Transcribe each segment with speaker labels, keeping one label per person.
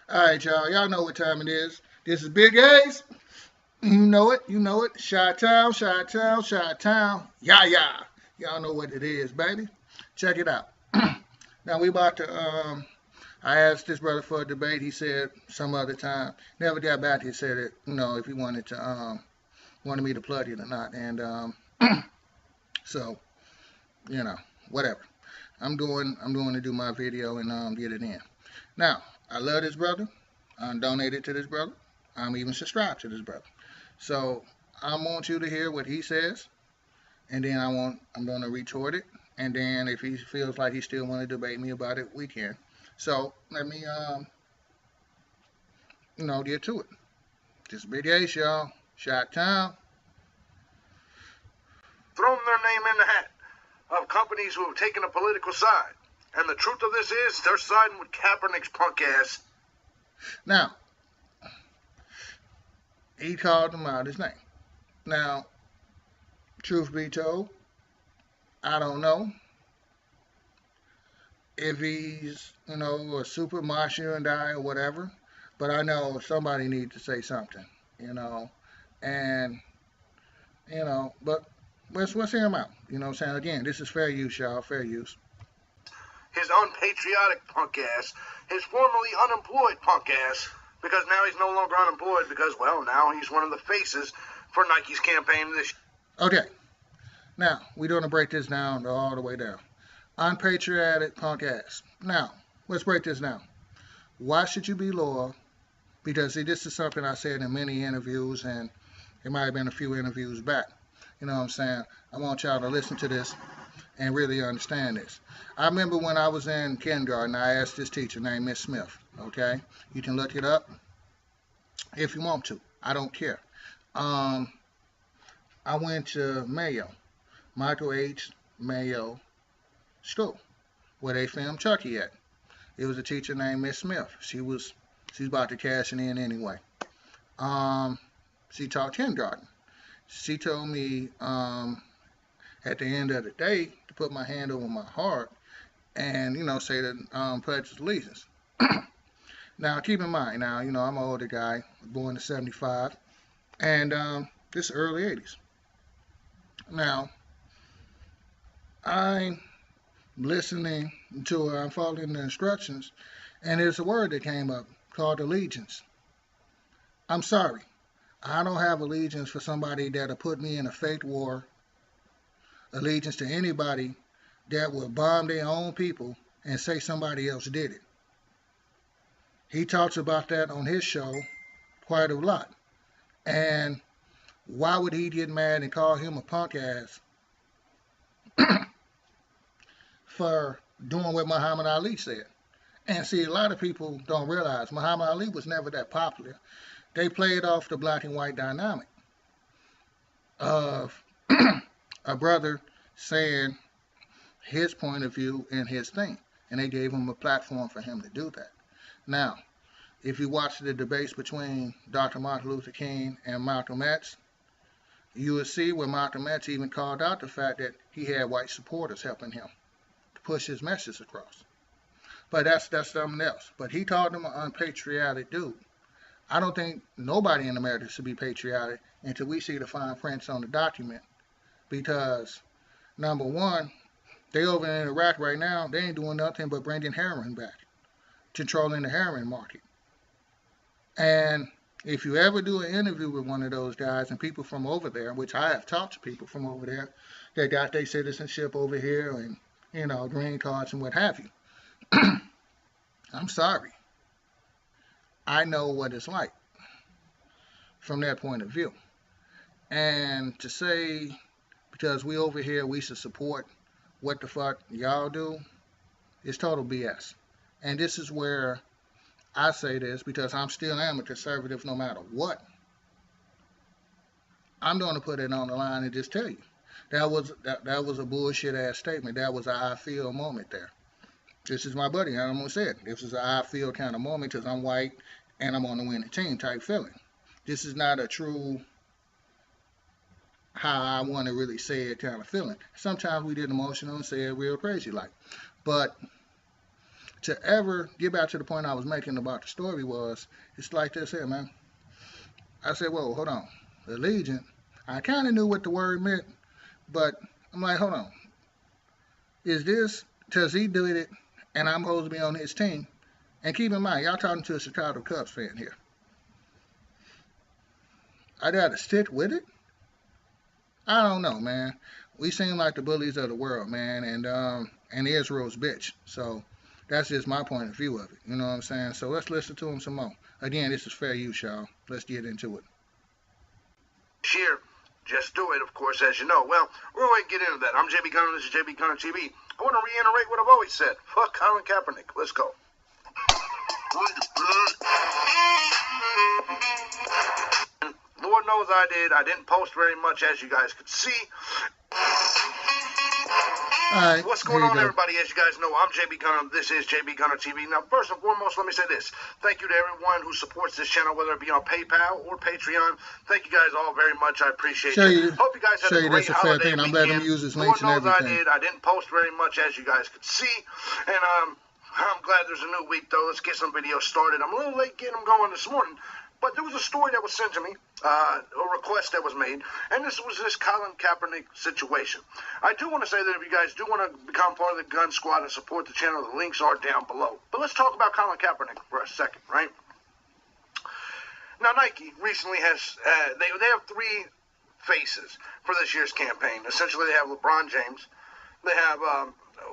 Speaker 1: All right, y'all. Y'all know what time it is. This is Big A's. You know it. You know it. Chi-town, Chi-town, Chi-town. Yeah, yeah. Y'all know what it is, baby. Check it out. Now we about to. I asked this brother for a debate. He said some other time. Never got back. He said it. If he wanted to wanted me to plug it or not. And so whatever. I'm doing to do my video and get it in. Now I love this brother. I'm donated to this brother. I'm even subscribed to this brother. So I want you to hear what he says, and then I'm going to retort it, and then if he feels like he still want to debate me about it, we can. So let me get to it. Just Big Ace, y'all. Shot Town.
Speaker 2: Thrown their name in the hat of companies who have taken a political side. And the truth of this is, they're siding with Kaepernick's punk ass.
Speaker 1: Now, he called him out his name. Now, truth be told, I don't know if he's, a super macho and die or whatever, but I know somebody needs to say something, and, but let's hear him out. You know what I'm saying? Again, this is fair use, y'all, fair use.
Speaker 2: His unpatriotic punk ass, his formerly unemployed punk ass, because now he's no longer unemployed because, well, now he's one of the faces for Nike's campaign this
Speaker 1: year. Okay. Now, we're going to break this down all the way down. Unpatriotic punk ass. Now, let's break this down. Why should you be loyal? Because, see, this is something I said in many interviews, and it might have been a few interviews back. You know what I'm saying? I want y'all to listen to this and really understand this. I remember when I was in kindergarten, I asked this teacher named Miss Smith, okay? You can look it up if you want to. I don't care. I went to Mayo, Michael H. Mayo School, where they filmed Chucky at. It was a teacher named Miss Smith. She's about to cash it in anyway. She taught kindergarten. She told me at the end of the day to put my hand over my heart and say the Pledge of Allegiance. Now keep in mind, I'm an older guy, born in '75, and this is early '80s. Now I'm listening to her, I'm following the instructions, and there's a word that came up called allegiance. I'm sorry, I don't have allegiance for somebody that'll put me in a fake war, allegiance to anybody that will bomb their own people and say somebody else did it. He talks about that on his show quite a lot. And why would he get mad and call him a punk ass for doing what Muhammad Ali said? And see, a lot of people don't realize Muhammad Ali was never that popular. They played off the black and white dynamic of a brother saying his point of view and his thing. And they gave him a platform for him to do that. Now, if you watch the debates between Dr. Martin Luther King and Malcolm X, you will see where Malcolm X even called out the fact that he had white supporters helping him to push his message across. But that's something else. But he called him an unpatriotic dude. I don't think nobody in America should be patriotic until we see the fine prints on the document. Because, number one, they over in Iraq right now, they ain't doing nothing but bringing heroin back, controlling the heroin market. And if you ever do an interview with one of those guys and people from over there, which I have talked to people from over there that got their citizenship over here and, green cards and what have you, I'm sorry. I know what it's like from that point of view. And to say, because we over here, we should support what the fuck y'all do, is total BS. And this is where I say this, because I'm still am a conservative no matter what. I'm going to put it on the line and just tell you. That was a bullshit ass statement. That was a I feel moment there. This is my buddy. I'm going to say it. This is a I feel kind of moment because I'm white and I'm on the winning team type feeling. This is not a true how I want to really say it kind of feeling. Sometimes we get emotional and say it real crazy like. But to ever get back to the point I was making about the story was, it's like this here, man. I said, whoa, hold on. Allegiant, I kind of knew what the word meant, but I'm like, hold on. Is this because he did it and I'm supposed to be on his team? And keep in mind, y'all talking to a Chicago Cubs fan here. I got to stick with it? I don't know, man. We seem like the bullies of the world, man, and Israel's bitch. So that's just my point of view of it. You know what I'm saying? So let's listen to him some more. Again, this is fair use, y'all. Let's get into it.
Speaker 2: Cheer. Just do it, of course, as you know. Well, we're going to get into that. I'm JB Gunner. This is JB Gunner TV. I want to reiterate what I've always said. Fuck Colin Kaepernick. Let's go. Lord knows I did. I didn't post very much, as you guys could see.
Speaker 1: All right,
Speaker 2: what's going on, everybody? As you guys know, I'm JB Gunner. This is JB Gunner TV. Now, first and foremost, let me say this. Thank you to everyone who supports this channel, whether it be on PayPal or Patreon. Thank you guys all very much. I appreciate it. Hope you guys had a great holiday weekend.
Speaker 1: I'm letting him use his links and everything.
Speaker 2: Lord knows I did. I didn't post very much, as you guys could see. And I'm glad there's a new week, though. Let's get some videos started. I'm a little late getting them going this morning. But there was a story that was sent to me, a request that was made, and this was this Colin Kaepernick situation. I do want to say that if you guys do want to become part of the Gun Squad and support the channel, the links are down below. But let's talk about Colin Kaepernick for a second, right? Now, Nike recently has, they have three faces for this year's campaign. Essentially, they have LeBron James, they have,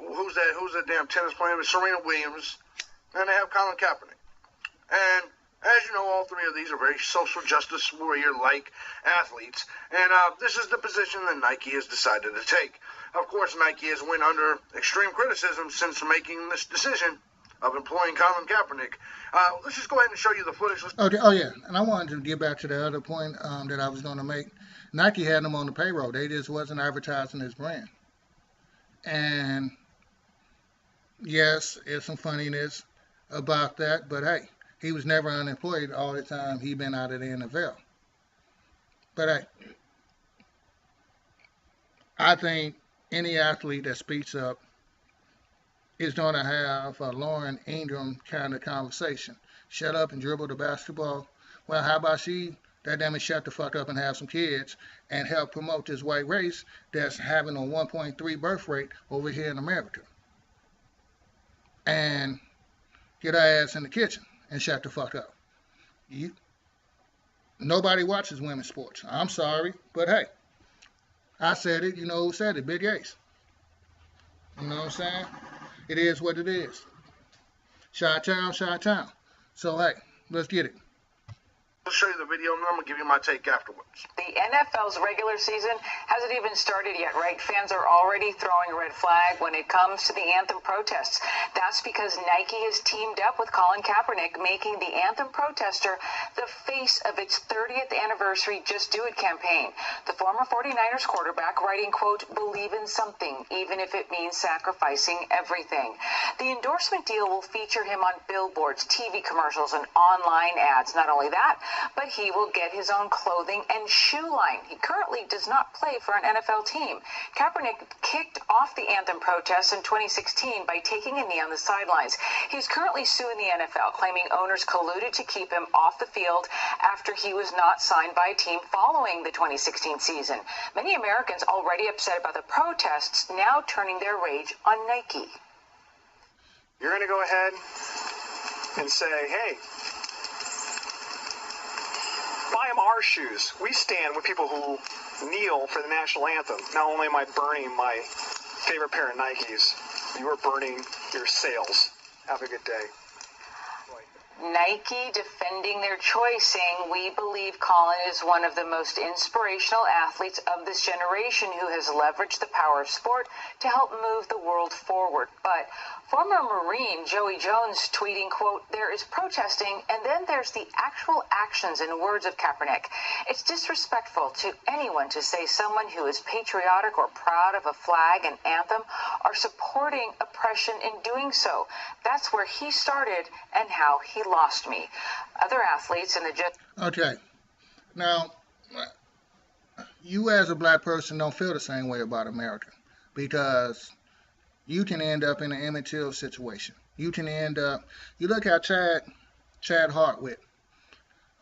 Speaker 2: who's that damn tennis player, Serena Williams, and they have Colin Kaepernick. And as you know, all three of these are very social justice warrior-like athletes, and this is the position that Nike has decided to take. Of course, Nike has went under extreme criticism since making this decision of employing Colin Kaepernick. Let's just go ahead and show you the footage.
Speaker 1: Okay. Oh, yeah. And I wanted to get back to the other point that I was going to make. Nike had him on the payroll. They just wasn't advertising his brand. And, yes, there's some funniness about that, but hey. He was never unemployed all the time he been out of the NFL. But I think any athlete that speaks up is going to have a Lauren Ingram kind of conversation. Shut up and dribble the basketball. Well, how about she, that damn it, shut the fuck up and have some kids and help promote this white race that's having a 1.3 birth rate over here in America. And get her ass in the kitchen. And shut the fuck up. Nobody watches women's sports. I'm sorry, but hey, I said it. You know who said it? Big Ace. You know what I'm saying? It is what it is. Chi-town, Chi-town. So hey, let's get it.
Speaker 2: I'll show you the video, and then I'm going to give you my take afterwards.
Speaker 3: The NFL's regular season hasn't even started yet, right? Fans are already throwing a red flag when it comes to the anthem protests. That's because Nike has teamed up with Colin Kaepernick, making the anthem protester the face of its 30th anniversary Just Do It campaign. The former 49ers quarterback writing, quote, "Believe in something, even if it means sacrificing everything." The endorsement deal will feature him on billboards, TV commercials, and online ads. Not only that, but he will get his own clothing and shoe line. He currently does not play for an NFL team. Kaepernick kicked off the anthem protests in 2016 by taking a knee on the sidelines. He's currently suing the NFL, claiming owners colluded to keep him off the field after he was not signed by a team following the 2016 season. Many Americans already upset about the protests, now turning their rage on Nike.
Speaker 4: You're going to go ahead and say, hey, buy them our shoes. We stand with people who kneel for the national anthem. Not only am I burning my favorite pair of Nikes, you are burning your sales. Have a good day.
Speaker 3: Nike defending their choice, saying, "We believe Colin is one of the most inspirational athletes of this generation who has leveraged the power of sport to help move the world forward." But former Marine Joey Jones tweeting, quote, "There is protesting, and then there's the actual actions and words of Kaepernick. It's disrespectful to anyone to say someone who is patriotic or proud of a flag and anthem are supporting oppression in doing so. That's where he started and how he lost me." Other athletes in the
Speaker 1: Okay. Now, you as a black person don't feel the same way about America because you can end up in an Emmett Till situation. You can end up. You look how Chad Hartwick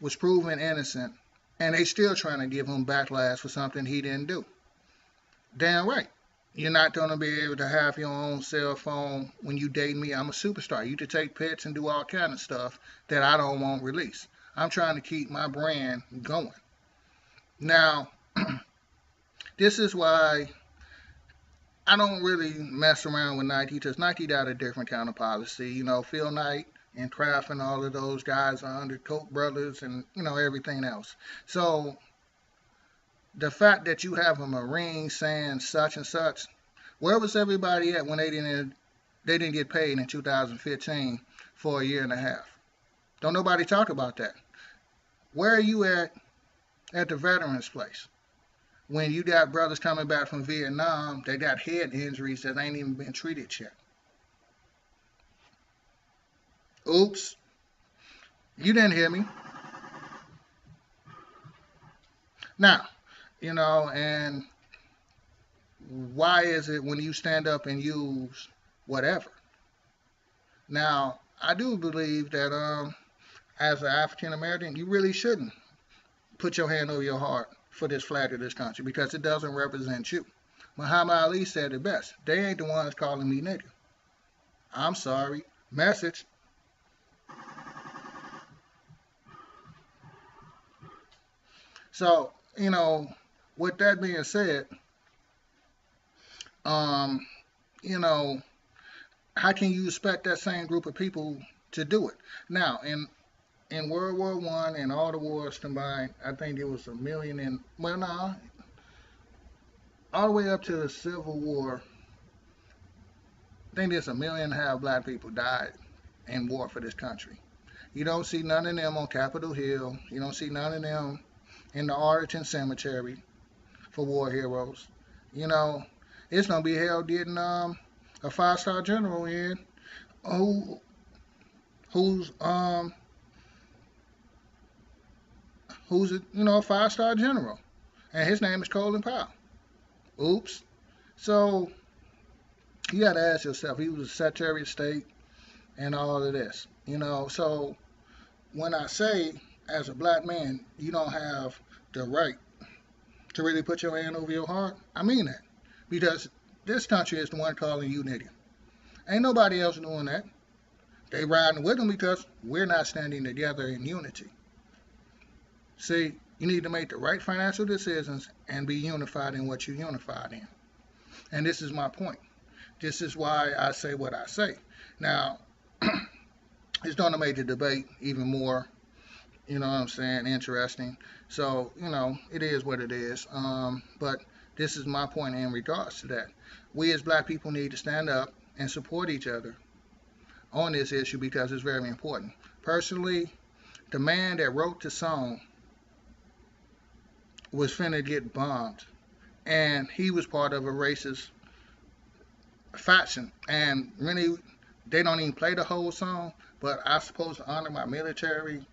Speaker 1: was proven innocent, and they still trying to give him backlash for something he didn't do. Damn right. You're not going to be able to have your own cell phone when you date me. I'm a superstar. You can take pics and do all kind of stuff that I don't want released. I'm trying to keep my brand going. Now, this is why I don't really mess around with Nike, because Nike got a different kind of policy. You know, Phil Knight and Kraft and all of those guys are under Koch brothers and, you know, everything else. So the fact that you have a Marine saying such and such, where was everybody at when they didn't get paid in 2015 for a year and a half? Don't nobody talk about that. Where are you at the veterans place when you got brothers coming back from Vietnam that got head injuries that ain't even been treated yet? Oops, you didn't hear me. Now, you know, and why is it when you stand up and use whatever? Now, I do believe that as an African American, you really shouldn't put your hand over your heart for this flag of this country, because it doesn't represent you. Muhammad Ali said it best. They ain't the ones calling me nigga. I'm sorry. Message. So, you know, with that being said, you know, how can you expect that same group of people to do it? Now, in World War I and all the wars combined, I think it was 1 million and, well, no, all the way up to the Civil War, I think there's 1.5 million black people died in war for this country. You don't see none of them on Capitol Hill. You don't see none of them in the Arlington Cemetery for war heroes. You know, it's gonna be held getting a 5-star general in who's a 5-star general, and his name is Colin Powell. Oops. So you got to ask yourself, he was a Secretary of State and all of this, you know. So when I say, as a black man, you don't have the right to really put your hand over your heart, I mean that, because this country is the one calling you nigga. Ain't nobody else doing that. They riding with them because we're not standing together in unity. See, you need to make the right financial decisions and be unified in what you're unified in. And this is my point. This is why I say what I say. Now, it's going to make the debate even more, you know what I'm saying, interesting. So, you know, it is what it is. But this is my point in regards to that. We as black people need to stand up and support each other on this issue, because it's very important. Personally, the man that wrote the song was finna get bombed, and he was part of a racist faction, and really they don't even play the whole song, but I'm supposed to honor my military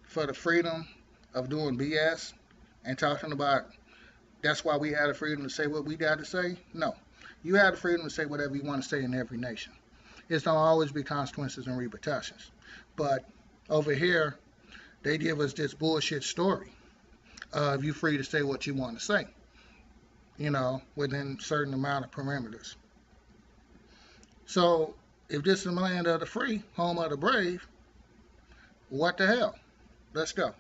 Speaker 1: for the freedom of doing BS and talking about that's why we had the freedom to say what we got to say. No, you have the freedom to say whatever you want to say in every nation. It's don't always be consequences and repercussions, but over here they give us this bullshit story of you free to say what you want to say, you know, within a certain amount of parameters. So if this is the land of the free, home of the brave, what the hell? Let's go.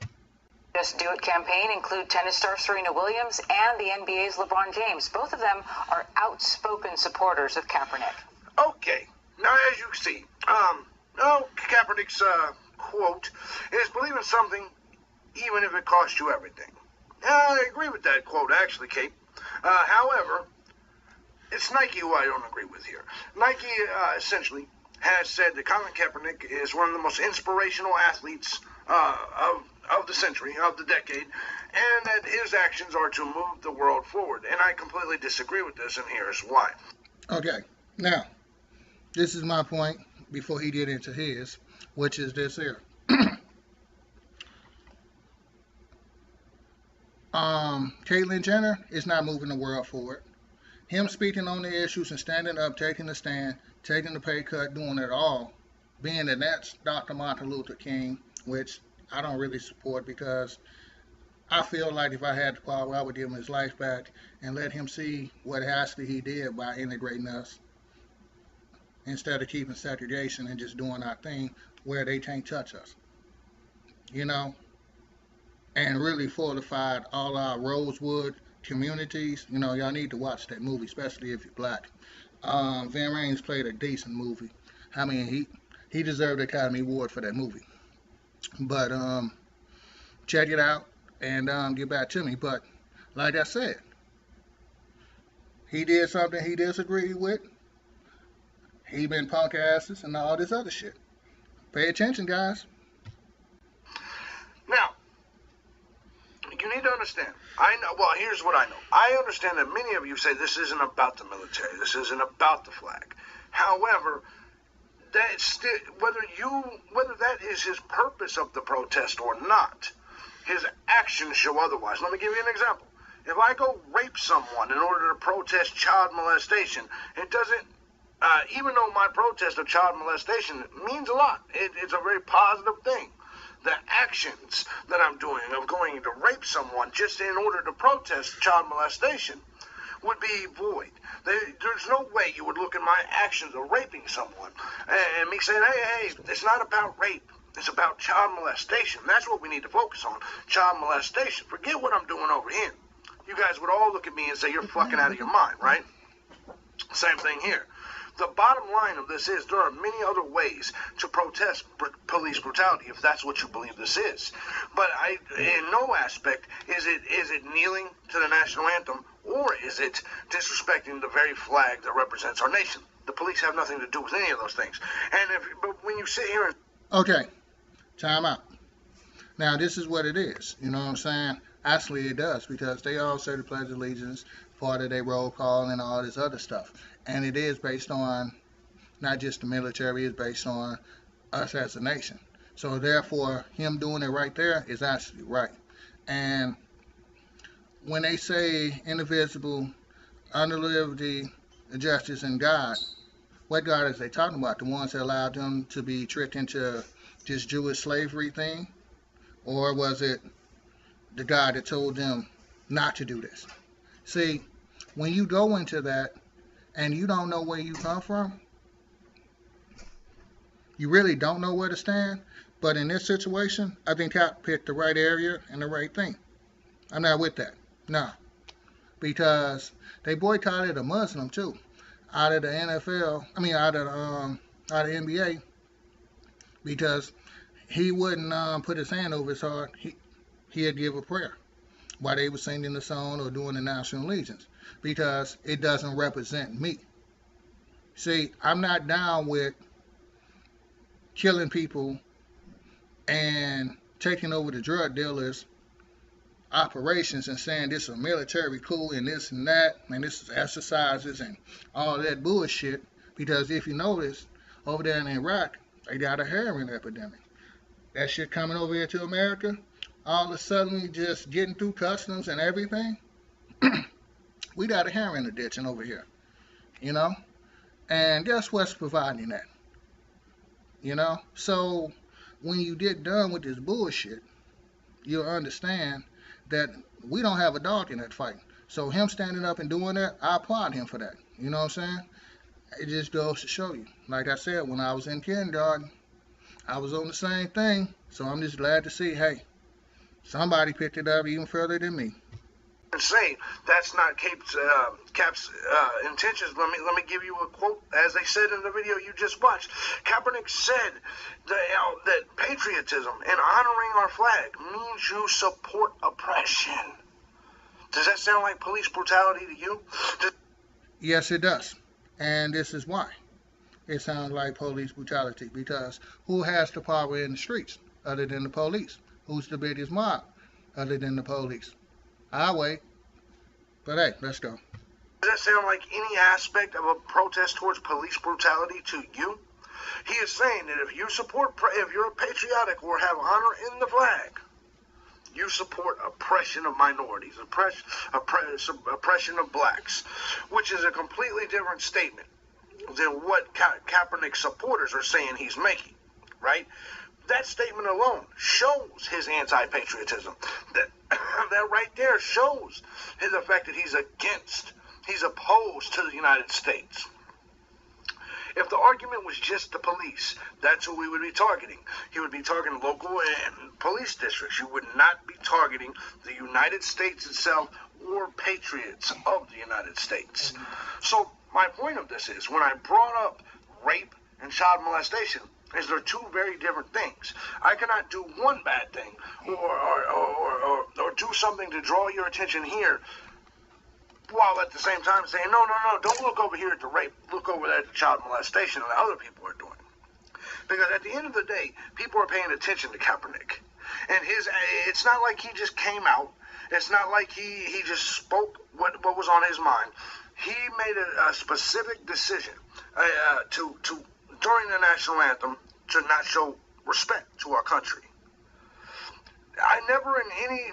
Speaker 3: Just Do It campaign include tennis star Serena Williams and the NBA's LeBron James. Both of them are outspoken supporters of Kaepernick.
Speaker 2: Okay, now as you can see, Kaepernick's quote is believe in something even if it costs you everything. I agree with that quote, actually, Kate. However, it's Nike who I don't agree with here. Nike essentially has said that Colin Kaepernick is one of the most inspirational athletes of the century, of the decade, and that his actions are to move the world forward. And I completely disagree with this, and here's why.
Speaker 1: Okay, now, this is my point before he get into his, which is this here. Caitlyn Jenner is not moving the world forward. him speaking on the issues and standing up, taking the stand, taking the pay cut, doing it all, being that that's Dr. Martin Luther King, which I don't really support because I feel like if I had the power, I would give him his life back and let him see what actually he did by integrating us instead of keeping segregation and just doing our thing where they can't touch us, you know, and really fortified all our Rosewood communities. You know, y'all need to watch that movie, especially if you're black. Van Raines played a decent movie. I mean, he deserved the Academy Award for that movie. But check it out and get back to me. But like I said, he did something he disagreed with. He been punk asses and all this other shit. Pay attention, guys.
Speaker 2: Now, you need to understand. I know. Well, here's what I know. I understand that many of you say this isn't about the military. This isn't about the flag. However, that's still, whether that is his purpose of the protest or not, his actions show otherwise. Let me give you an example. If I go rape someone in order to protest child molestation, it doesn't. Even though my protest of child molestation means a lot, it's a very positive thing. The actions that I'm doing of going to rape someone just in order to protest child molestation would be void. There's no way you would look at my actions of raping someone and me saying, hey, it's not about rape. It's about child molestation. That's what we need to focus on, child molestation. Forget what I'm doing over here. You guys would all look at me and say, you're fucking out of your mind, right? Same thing here. The bottom line of this is there are many other ways to protest police brutality if that's what you believe this is. But in no aspect is it kneeling to the national anthem or is it disrespecting the very flag that represents our nation. The police have nothing to do with any of those things. But when you sit here and...
Speaker 1: Okay, time out. Now, this is what it is. You know what I'm saying? Actually, it does because they all say the Pledge of Allegiance, part of their roll call and all this other stuff. And it is based on not just the military, it's based on us as a nation. So therefore, him doing it right there is actually right. And when they say indivisible, under liberty, justice, and God, what God is they talking about? The ones that allowed them to be tricked into this Jewish slavery thing? Or was it the God that told them not to do this? See, when you go into that, and you don't know where you come from, you really don't know where to stand. But in this situation, I think Cap picked the right area and the right thing. I'm not with that. No. Because they boycotted a Muslim too. Out of the NFL, out of the NBA. Because he wouldn't put his hand over his heart. He'd give a prayer while they were singing the song or doing the national allegiance. Because it doesn't represent me. See, I'm not down with killing people and taking over the drug dealers' operations and saying this is a military coup and this and that and this is exercises and all that bullshit. Because if you notice, over there in Iraq, they got a heroin epidemic. That shit coming over here to America, all of a sudden just getting through customs and everything. We got a heroin addiction over here, you know? And guess what's providing that? You know? So, when you get done with this bullshit, you'll understand that we don't have a dog in that fight. So, him standing up and doing that, I applaud him for that. You know what I'm saying? It just goes to show you. Like I said, when I was in kindergarten, I was on the same thing. So, I'm just glad to see, hey, somebody picked it up even further than me.
Speaker 2: Say that's not Cap's intentions. Let me give you a quote. As they said in the video you just watched, Kaepernick said that patriotism and honoring our flag means you support oppression. Does that sound like police brutality to you?
Speaker 1: Yes, it does. And this is why. It sounds like police brutality because who has the power in the streets other than the police? Who's the biggest mob other than the police? I'll wait. But hey, let's go.
Speaker 2: Does that sound like any aspect of a protest towards police brutality to you? He is saying that if you're patriotic or have honor in the flag, you support oppression of minorities, oppression of blacks, which is a completely different statement than what Kaepernick's supporters are saying he's making, right? That statement alone shows his anti-patriotism. That right there shows the fact that he's opposed to the United States. If the argument was just the police, that's who we would be targeting. He would be targeting local and police districts. You would not be targeting the United States itself or patriots of the United States. So my point of this is, when I brought up rape and child molestation, is they're two very different things. I cannot do one bad thing or do something to draw your attention here, while at the same time saying, no, don't look over here at the rape, look over there at the child molestation and the other people are doing. Because at the end of the day, people are paying attention to Kaepernick. And it's not like he just came out. It's not like he just spoke what was on his mind. He made a specific decision to during the national anthem to not show respect to our country. I never in any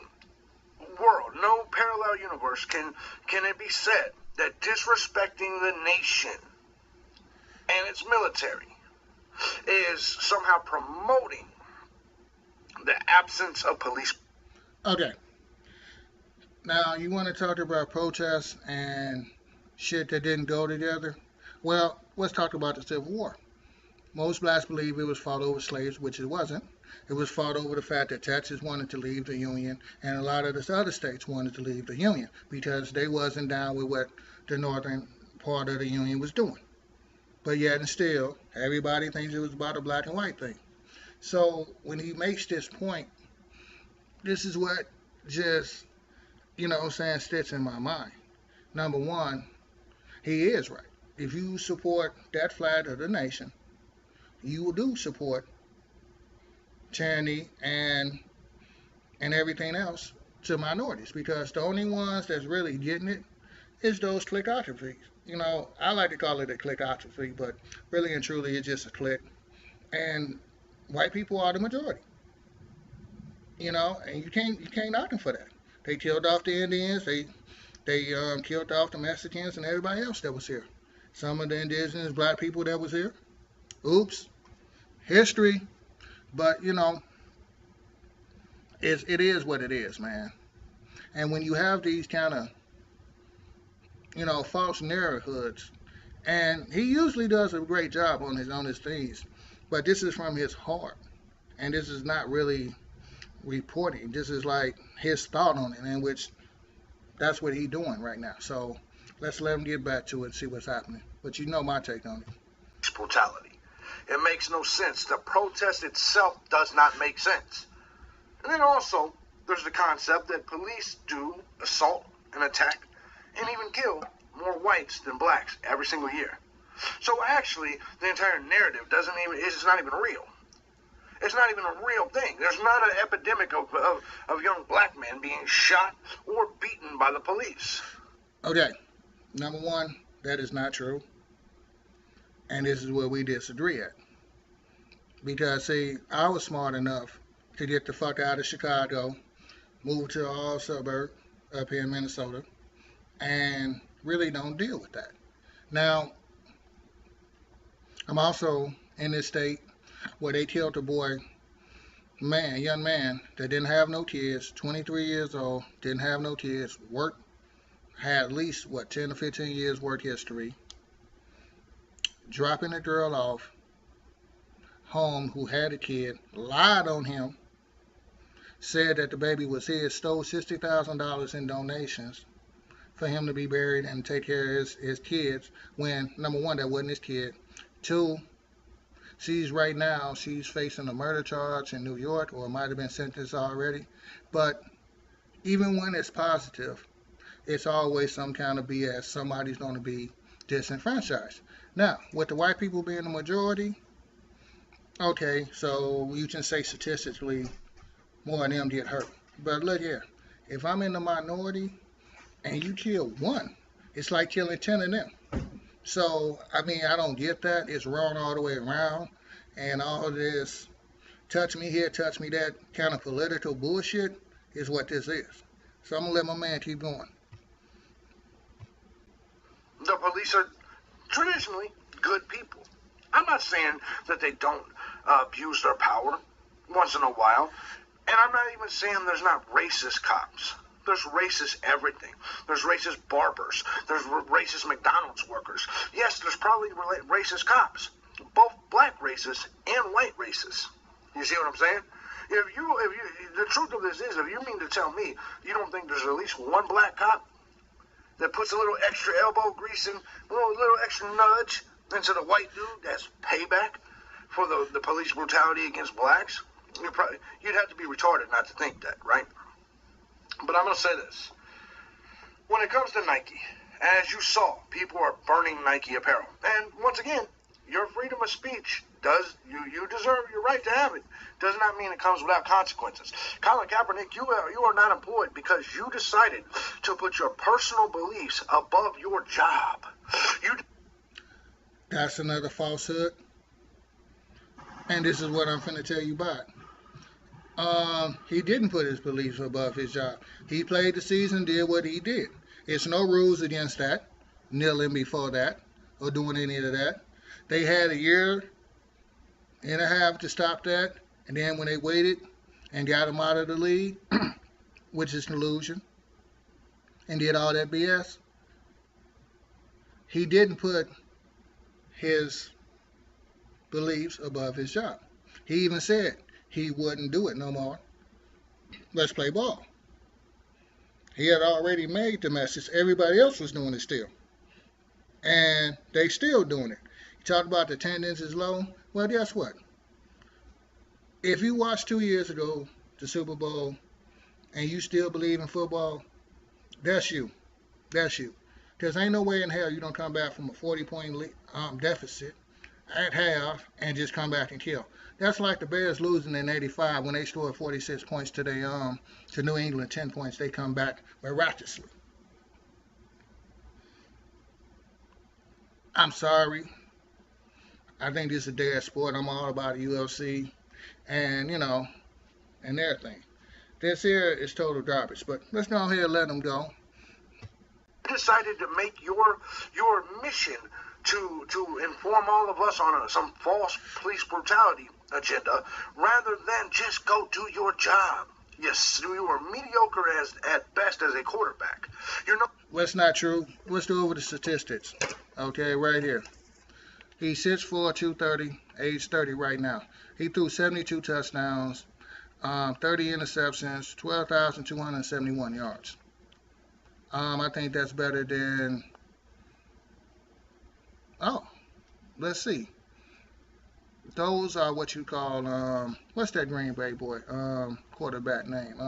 Speaker 2: world, no parallel universe, can it be said that disrespecting the nation and its military is somehow promoting the absence of police.
Speaker 1: Okay. Now, you want to talk about protests and shit that didn't go together? Well, let's talk about the Civil War. Most blacks believe it was fought over slaves, which it wasn't. It was fought over the fact that Texas wanted to leave the Union, and a lot of the other states wanted to leave the Union because they wasn't down with what the northern part of the Union was doing. But yet and still, everybody thinks it was about a black and white thing. So when he makes this point, this is what just, sticks in my mind. Number one, he is right. If you support that flag of the nation, you do support tyranny and everything else to minorities, because the only ones that's really getting it is those clickocracies. I like to call it a clickocracy, but really and truly it's just a clique. And white people are the majority. And you can't knock them for that. They killed off the Indians, they killed off the Mexicans and everybody else that was here. Some of the indigenous black people that was here. Oops. History. But, it is what it is, man. And when you have these kind of, false narratives, and he usually does a great job on his things, but this is from his heart. And this is not really reporting. This is like his thought on it, in which that's what he's doing right now. So let's let him get back to it and see what's happening. But you know my take on it.
Speaker 2: Brutality. It makes no sense. The protest itself does not make sense. And then also, there's the concept that police do assault and attack and even kill more whites than blacks every single year. So actually, the entire narrative is not even real. It's not even a real thing. There's not an epidemic of young black men being shot or beaten by the police.
Speaker 1: Okay, number one, that is not true. And this is where we disagree at. Because, see, I was smart enough to get the fuck out of Chicago, move to all suburb up here in Minnesota, and really don't deal with that. Now, I'm also in this state where they killed a young man that didn't have no kids, 23 years old, didn't have no kids, had at least, 10 to 15 years work history, dropping a girl off home who had a kid, lied on him, said that the baby was his, stole $60,000 in donations for him to be buried and take care of his kids, when, number one, that wasn't his kid. Two, she's facing a murder charge in New York, or it might have been sentenced already. But even when it's positive, it's always some kind of BS. Somebody's going to be disenfranchised. Now, with the white people being the majority, okay, so you can say statistically more of them get hurt. But look here, if I'm in the minority and you kill one, it's like killing 10 of them. So, I don't get that. It's wrong all the way around. And all this touch me here, touch me that kind of political bullshit is what this is. So I'm going to let my man keep going.
Speaker 2: The police are traditionally good people. I'm not saying that they don't abuse their power once in a while. And I'm not even saying there's not racist cops. There's racist everything. There's racist barbers. There's racist McDonald's workers. Yes, there's probably racist cops. Both black racists and white racists. You see what I'm saying? The truth of this is, if you mean to tell me you don't think there's at least one black cop that puts a little extra elbow grease and a little extra nudge into the white dude, that's payback for the police brutality against blacks, you'd have to be retarded not to think that, right? But I'm going to say this. When it comes to Nike, as you saw, people are burning Nike apparel. And once again, your freedom of speech you deserve your right to have it. Does not mean it comes without consequences. Colin Kaepernick, you are not employed because you decided to put your personal beliefs above your job.
Speaker 1: That's another falsehood. And this is what I'm finna tell you about. He didn't put his beliefs above his job. He played the season, did what he did. It's no rules against that, kneeling before that, or doing any of that. They had a year and a half to stop that, and then when they waited and got him out of the league, which is an illusion, and did all that BS, he didn't put his beliefs above his job. He even said he wouldn't do it no more. Let's play ball. He had already made the message. Everybody else was doing it still. And they still doing it. You talk about the attendance is low. Well, guess what? If you watched 2 years ago the Super Bowl and you still believe in football, that's you. That's you. Because ain't no way in hell you don't come back from a 40-point deficit at half and just come back and kill. That's like the Bears losing in '85 when they scored 46 points to New England, 10 points. They come back miraculously. I'm sorry. I think this is a dead sport. I'm all about the UFC and, and everything. This here is total garbage. But let's go ahead and let them go.
Speaker 2: Decided to make your mission to inform all of us on some false police brutality agenda rather than just go do your job. Yes, you are mediocre at best as a quarterback.
Speaker 1: That's not true. Let's go over the statistics. Okay, right here. He's 6'4", 230, age 30 right now. He threw 72 touchdowns, 30 interceptions, 12,271 yards. I think that's better than, let's see. Those are what you call, what's that Green Bay boy, quarterback name?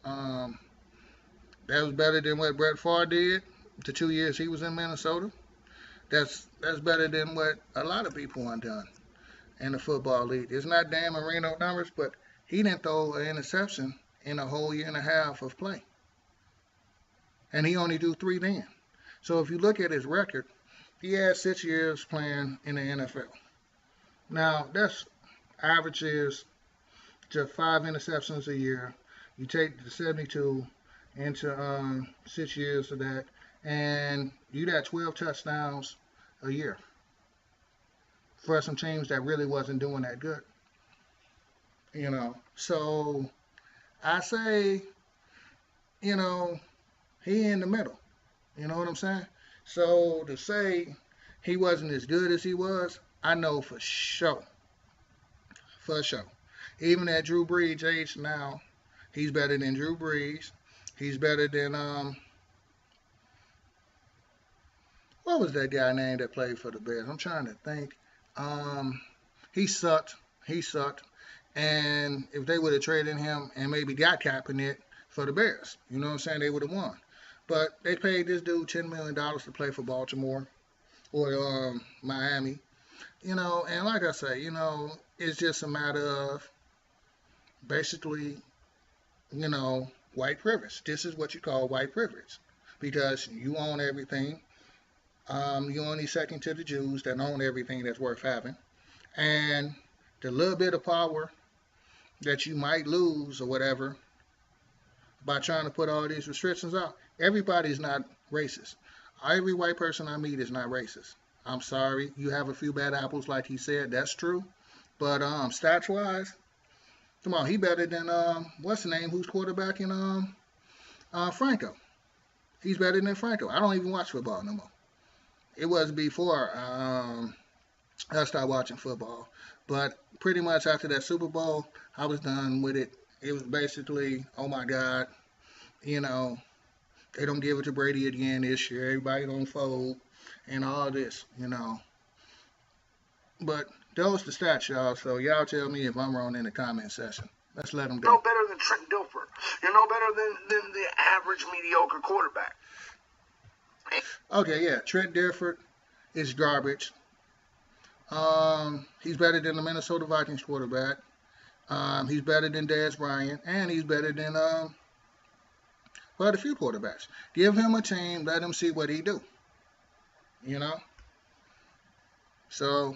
Speaker 1: That was better than what Brett Favre did the 2 years he was in Minnesota. That's better than what a lot of people have done in the football league. It's not Dan Marino numbers, but he didn't throw an interception in a whole year and a half of play. And he only do 3 then. So if you look at his record, he had 6 years playing in the NFL. Now, that's averages to 5 interceptions a year. You take the 72 into 6 years of that, and you got 12 touchdowns a year for some teams that really wasn't doing that good. So I say, he in the middle. You know what I'm saying? So to say he wasn't as good as he was, I know for sure. For sure. Even at Drew Brees' age now, he's better than Drew Brees. He's better than, what was that guy named that played for the Bears? I'm trying to think. He sucked. And if they would have traded him and maybe got Kaepernick for the Bears, you know what I'm saying, they would have won. But they paid this dude $10 million to play for Baltimore or Miami. And like I say, it's just a matter of basically, white privilege. This is what you call white privilege because you own everything. You only second to the Jews that own everything that's worth having. And the little bit of power that you might lose or whatever by trying to put all these restrictions out. Everybody's not racist. Every white person I meet is not racist. I'm sorry. You have a few bad apples, like he said. That's true. But stats wise, come on, he better than what's the name? Who's quarterbacking Franco? He's better than Franco. I don't even watch football no more. It was before I started watching football, but pretty much after that Super Bowl, I was done with it. It was basically, oh my God, you know, they don't give it to Brady again this year. Everybody don't fold and all this, you know. But those the stats, y'all. So y'all tell me if I'm wrong in the comment section. Let's let them go.
Speaker 2: No better than Trent Dilfer. You're no better than the average mediocre quarterback.
Speaker 1: Okay, yeah, Trent Dilfer is garbage. He's better than the Minnesota Vikings quarterback. He's better than Dez Bryant, and he's better than quite a few quarterbacks. Give him a team, let him see what he do. You know. So.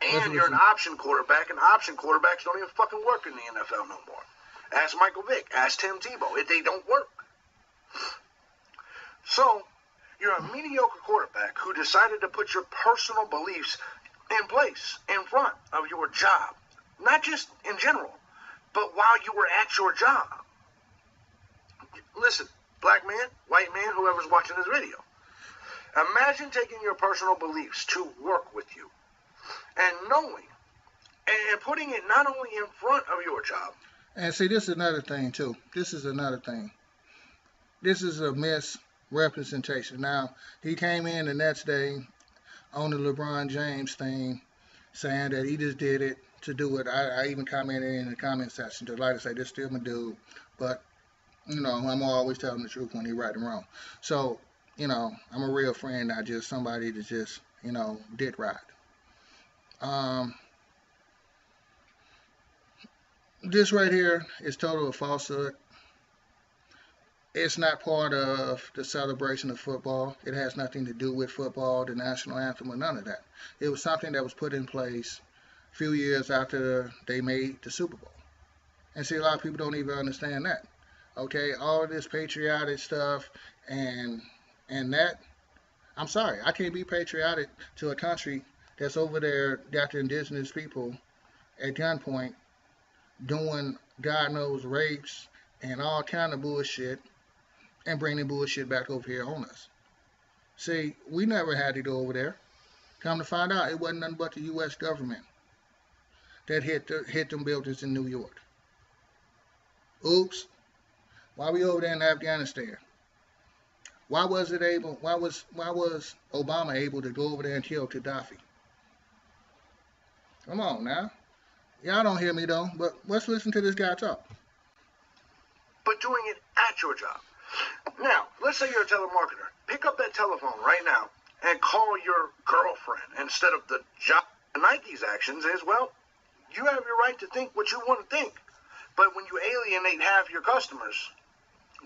Speaker 2: And you're an option quarterback, and option quarterbacks don't even fucking work in the NFL no more. Ask Michael Vick, ask Tim Tebow. They don't work. So, you're a mediocre quarterback who decided to put your personal beliefs in place, in front of your job. Not just in general, but while you were at your job. Listen, black man, white man, whoever's watching this video. Imagine taking your personal beliefs to work with you. And knowing and putting it not only in front of your job.
Speaker 1: And see, this is another thing, too. This is another thing. This is a misrepresentation. Now, he came in the next day on the LeBron James thing, saying that he just did it to do it. I even commented in the comment section to like to say, this still my dude. But, you know, I'm always telling the truth when he's right and wrong. So, you know, I'm a real friend, not just somebody that just, you know, dick ride. This right here is total falsehood. It's not part of the celebration of football. It has nothing to do with football, the national anthem, or none of that. It was something that was put in place a few years after they made the Super Bowl. And see, a lot of people don't even understand that. Okay, all this patriotic stuff and that, I'm sorry, I can't be patriotic to a country that's over there got the indigenous people at gunpoint doing God knows rapes and all kind of bullshit and bringing bullshit back over here on us. See, we never had to go over there. Come to find out, it wasn't nothing but the U.S. government that hit them buildings in New York. Oops. Why we over there in Afghanistan? Why was Obama able to go over there and kill Gaddafi? Come on now. Y'all don't hear me though, but let's listen to this guy talk.
Speaker 2: But doing it at your job. Now, let's say you're a telemarketer. Pick up that telephone right now and call your girlfriend instead of the job. Nike's actions is, well, you have your right to think what you want to think. But when you alienate half your customers,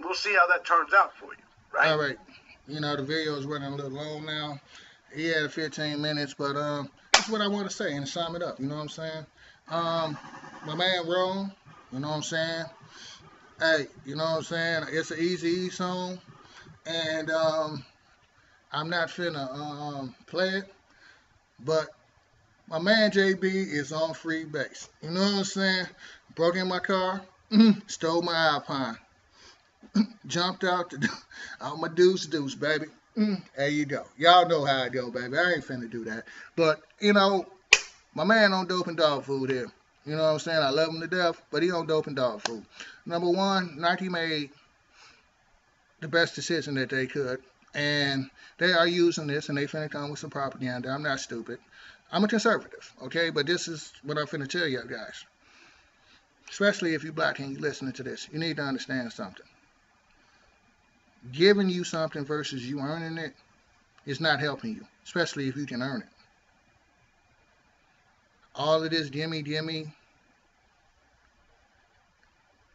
Speaker 2: we'll see how that turns out for you, right?
Speaker 1: All right. You know, the video is running a little long now. He had 15 minutes, but that's what I want to say and sum it up. You know what I'm saying? My man wrong. You know what I'm saying? Hey, you know what I'm saying? It's an Eazy-E song, and I'm not finna play it, but my man JB is on free base. You know what I'm saying? Broke in my car, stole my Alpine, jumped out my deuce, baby. There you go. Y'all know how it go, baby. I ain't finna do that. But, you know, my man on dope and dog food here. You know what I'm saying? I love him to death, but he on dope and dog food. Number one, Nike made the best decision that they could. And they are using this, and they finna come with some propaganda. I'm not stupid. I'm a conservative, okay? But this is what I'm finna tell you guys. Especially if you're black and you're listening to this. You need to understand something. Giving you something versus you earning it is not helping you, especially if you can earn it. All of this gimme,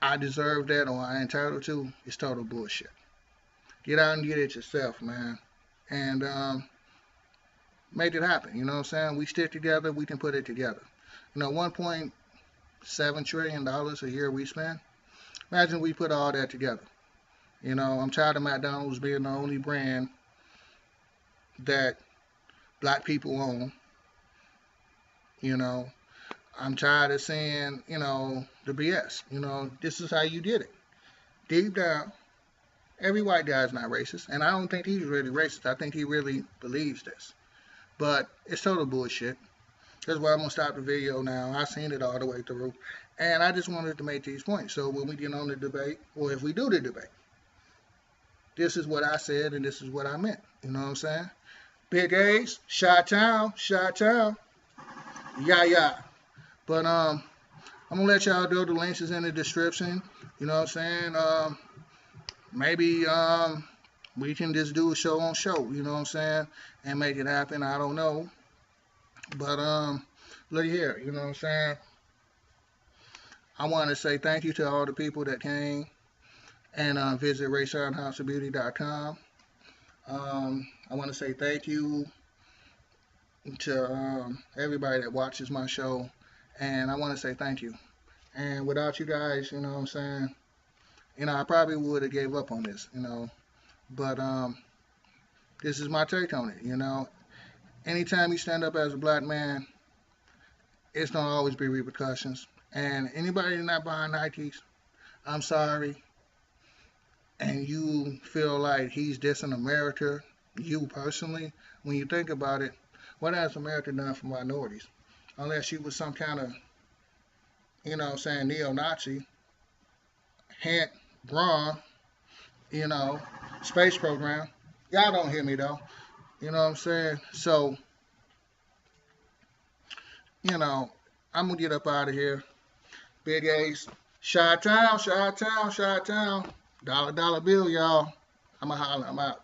Speaker 1: I deserve that or I'm entitled to, is total bullshit. Get out and get it yourself, man. And make it happen. You know what I'm saying? We stick together, we can put it together. You know, one point $7 trillion a year we spend. Imagine we put all that together. You know, I'm tired of McDonald's being the only brand that black people own. You know, I'm tired of seeing, you know, the BS. You know, this is how you did it. Deep down, every white guy is not racist, and I don't think he's really racist. I think he really believes this. But it's total bullshit. That's why I'm going to stop the video now. I've seen it all the way through. And I just wanted to make these points. So when we get on the debate, or if we do the debate, this is what I said and this is what I meant. You know what I'm saying? Big A's, Chi-Town, Chi-Town. Yeah. But I'm going to let y'all know the links is in the description. You know what I'm saying? Maybe we can just do a show on show. You know what I'm saying? And make it happen. I don't know. But look here, you know what I'm saying? I want to say thank you to all the people that came and visit RaySeanHouseOfBeauty.com. I want to say thank you to everybody that watches my show, and I want to say thank you. And without you guys, you know what I'm saying? You know, I probably would have gave up on this, you know. But this is my take on it, you know. Anytime you stand up as a black man, it's going to always be repercussions. And anybody not buying Nikes, I'm sorry. And you feel like he's dissing America, you personally, when you think about it, what has America done for minorities? Unless you was some kind of, you know what I'm saying, neo-Nazi, hint, Braun, you know, space program. Y'all don't hear me though. You know what I'm saying? So, you know, I'm going to get up out of here. Big A's. Chi-Town, Chi-Town, Chi-Town. Dollar bill, y'all. I'm going to holler. I'm out.